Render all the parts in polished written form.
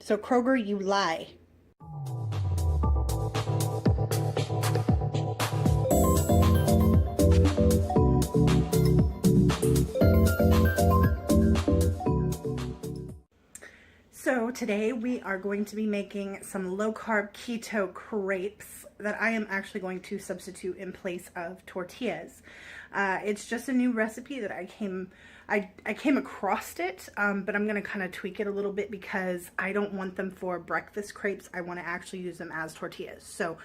So Kroger, you lie. So today we are going to be making some low-carb keto crepes that I am actually going to substitute in place of tortillas. It's just a new recipe that I came across it, but I'm going to kind of tweak it a little bit because I don't want them for breakfast crepes. I want to actually use them as tortillas. So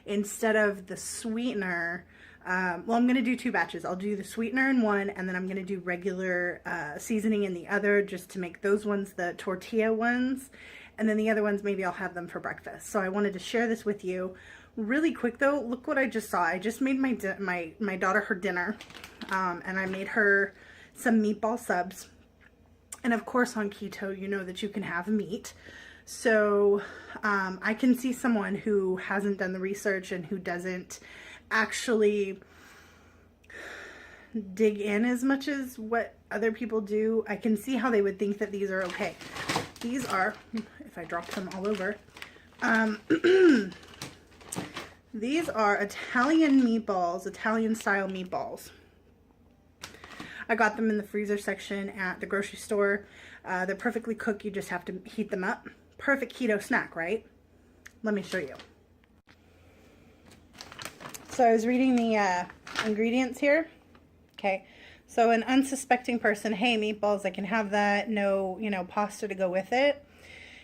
instead of the sweetener, well, I'm going to do two batches. I'll do the sweetener in one, and then I'm going to do regular seasoning in the other, just to make those ones the tortilla ones. And then the other ones, maybe I'll have them for breakfast. So I wanted to share this with you. Really quick though, look what I just saw. I just made my daughter her dinner, and I made her some meatball subs. And of course on keto, you know that you can have meat. So I can see someone who hasn't done the research and who doesn't actually dig in as much as what other people do. I can see how they would think that these are okay. These are, if I drop them all over, these are Italian meatballs, Italian style meatballs. I got them in the freezer section at the grocery store. They're perfectly cooked. You just have to heat them up. Perfect keto snack, right? Let me show you. So I was reading the ingredients here. Okay, so an unsuspecting person, hey, meatballs, I can have that. No, pasta to go with it.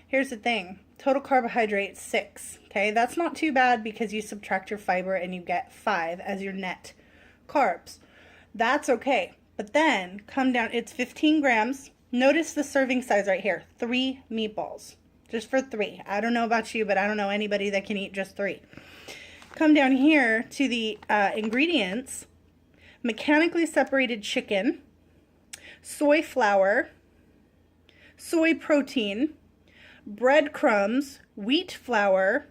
Here's the thing. Total carbohydrates, 6. Okay, that's not too bad because you subtract your fiber and you get 5 as your net carbs. That's okay. But then come down, it's 15 grams. Notice the serving size right here, 3 meatballs. Just for 3. I don't know about you, but I don't know anybody that can eat just 3. Come down here to the ingredients: mechanically separated chicken, soy flour, soy protein, breadcrumbs, wheat flour.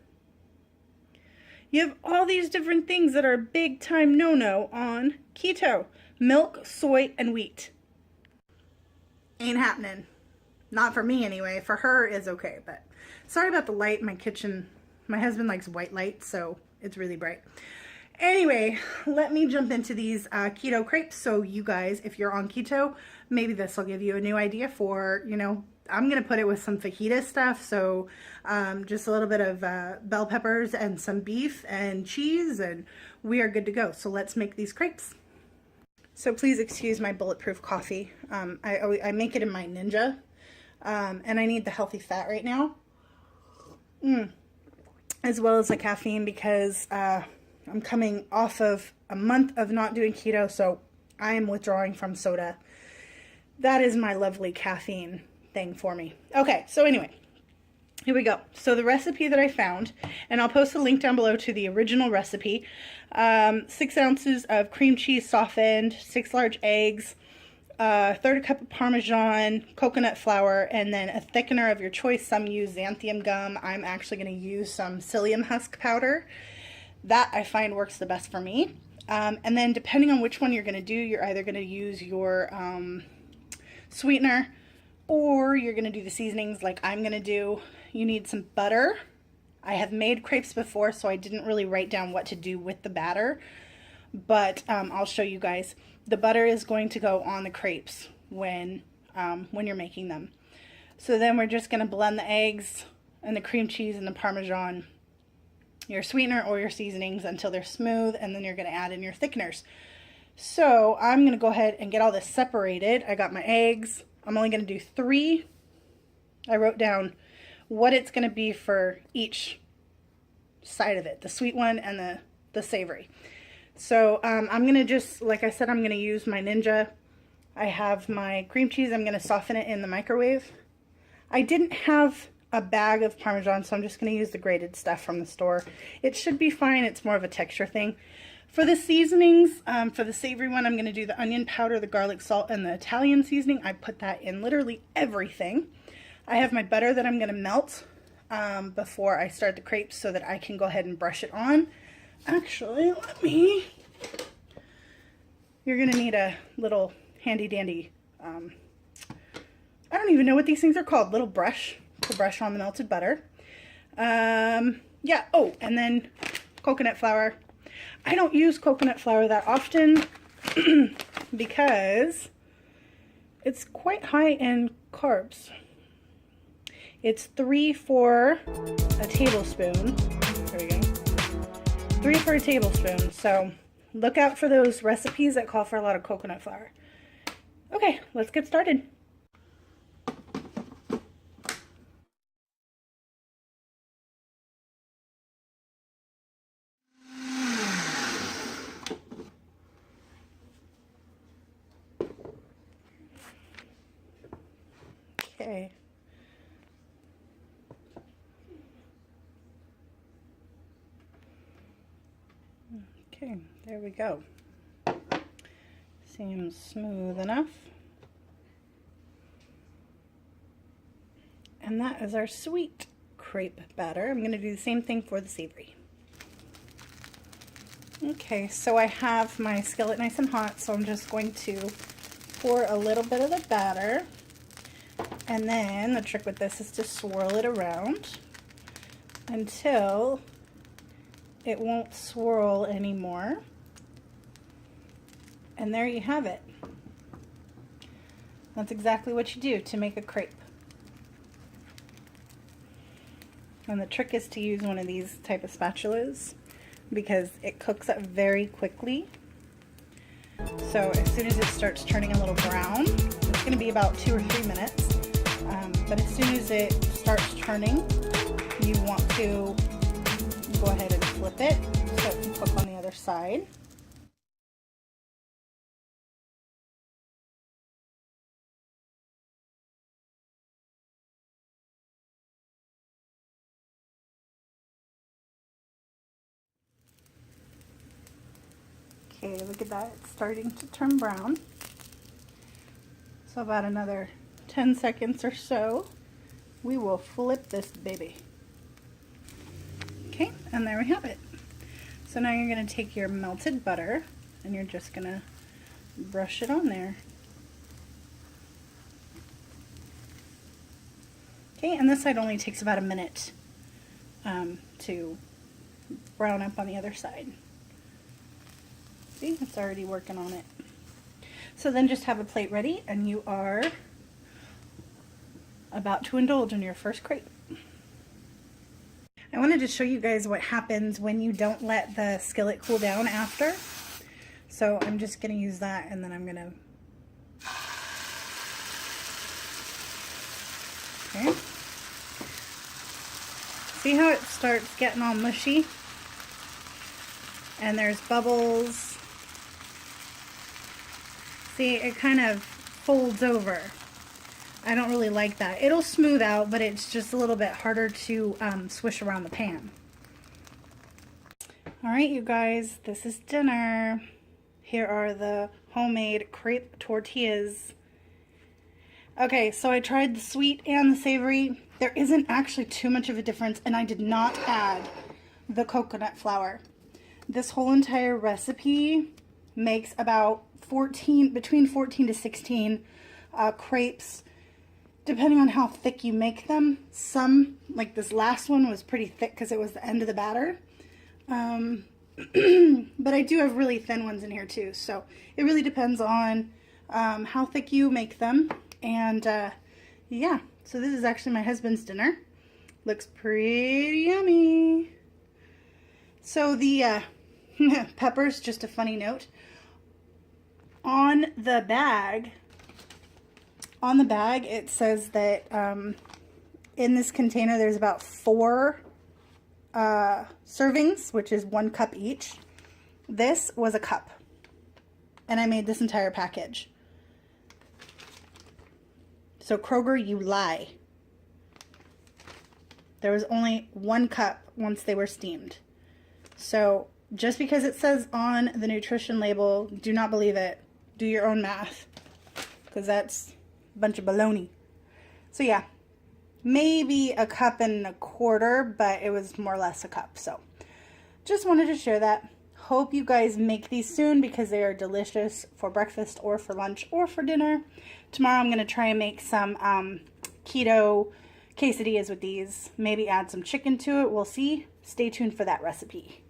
You have all these different things that are a big time no-no on keto. Milk, soy, and wheat. Ain't happening. Not for me anyway. For her is okay, but sorry about the light in my kitchen. My husband likes white light, so it's really bright. Anyway, let me jump into these keto crepes. So you guys, if you're on keto, maybe this will give you a new idea for, I'm going to put it with some fajita stuff. So just a little bit of bell peppers and some beef and cheese, and we are good to go. So let's make these crepes. So please excuse my bulletproof coffee. I make it in my Ninja, and I need the healthy fat right now. As well as the caffeine, because I'm coming off of a month of not doing keto, so I am withdrawing from soda. That is my lovely caffeine thing for me. Okay, so anyway, here we go. So the recipe that I found, and I'll post a link down below to the original recipe. 6 ounces of cream cheese softened, 6 large eggs, 1/3 cup of Parmesan, coconut flour, and then a thickener of your choice. Some use xanthium gum. I'm actually going to use some psyllium husk powder. That I find works the best for me. And then depending on which one you're going to do, you're either going to use your sweetener, or you're going to do the seasonings like I'm going to do. You need some butter. I have made crepes before, so I didn't really write down what to do with the batter, but I'll show you guys. The butter is going to go on the crepes when you're making them. So then we're just going to blend the eggs and the cream cheese and the Parmesan, your sweetener or your seasonings, until they're smooth, and then you're going to add in your thickeners. So I'm going to go ahead and get all this separated. I got my eggs. I'm only going to do 3. I wrote down what it's going to be for each side of it, the sweet one and the savory. So I'm going to just, like I said, I'm going to use my Ninja. I have my cream cheese. I'm going to soften it in the microwave. I didn't have a bag of Parmesan, so I'm just going to use the grated stuff from the store. It should be fine. It's more of a texture thing. For the seasonings, for the savory one, I'm going to do the onion powder, the garlic salt, and the Italian seasoning. I put that in literally everything. I have my butter that I'm going to melt before I start the crepes so that I can go ahead and brush it on. Actually, you're going to need a little handy dandy, I don't even know what these things are called, little brush. to brush on the melted butter. Yeah, oh, and then coconut flour. I don't use coconut flour that often because it's quite high in carbs. It's 3 for a tablespoon. There we go. 3 for a tablespoon. So look out for those recipes that call for a lot of coconut flour. Okay, let's get started. Okay. Okay, there we go. Seems smooth enough. And that is our sweet crepe batter. I'm going to do the same thing for the savory. Okay, so I have my skillet nice and hot, so I'm just going to pour a little bit of the batter. And then the trick with this is to swirl it around until it won't swirl anymore. And there you have it. That's exactly what you do to make a crepe. And the trick is to use one of these type of spatulas because it cooks up very quickly. So as soon as it starts turning a little brown, it's going to be about 2 or 3 minutes. But as soon as it starts turning, you want to go ahead and flip it so it can cook on the other side. Okay, look at that, it's starting to turn brown. So about another 10 seconds or so, we will flip this baby. Okay, and there we have it. So now you're going to take your melted butter and you're just going to brush it on there. Okay, and this side only takes about a minute to brown up on the other side. See, it's already working on it. So then just have a plate ready and you are about to indulge in your first crepe. I wanted to show you guys what happens when you don't let the skillet cool down after. So I'm just going to use that and then I'm going to... Okay. See how it starts getting all mushy? And there's bubbles. See, it kind of folds over. I don't really like that. It'll smooth out, but it's just a little bit harder to swish around the pan. Alright, you guys, this is dinner. Here are the homemade crepe tortillas. Okay, so I tried the sweet and the savory. There isn't actually too much of a difference, and I did not add the coconut flour. This whole entire recipe makes about between 14 to 16 crepes, depending on how thick you make them. Some, like this last one, was pretty thick because it was the end of the batter. But I do have really thin ones in here too, so it really depends on how thick you make them. And yeah, so this is actually my husband's dinner. Looks pretty yummy. So the peppers, just a funny note, on the bag it says that in this container there's about 4 servings, which is 1 cup each. This was a cup, and I made this entire package. So Kroger, you lie. There was only 1 cup once they were steamed. So just because it says on the nutrition label, do not believe it. Do your own math, because that's a bunch of baloney. So yeah, maybe 1.25 cups, but it was more or less a cup. So just wanted to share that. Hope you guys make these soon because they are delicious for breakfast or for lunch or for dinner. Tomorrow I'm going to try and make some keto quesadillas with these. Maybe add some chicken to it. We'll see. Stay tuned for that recipe.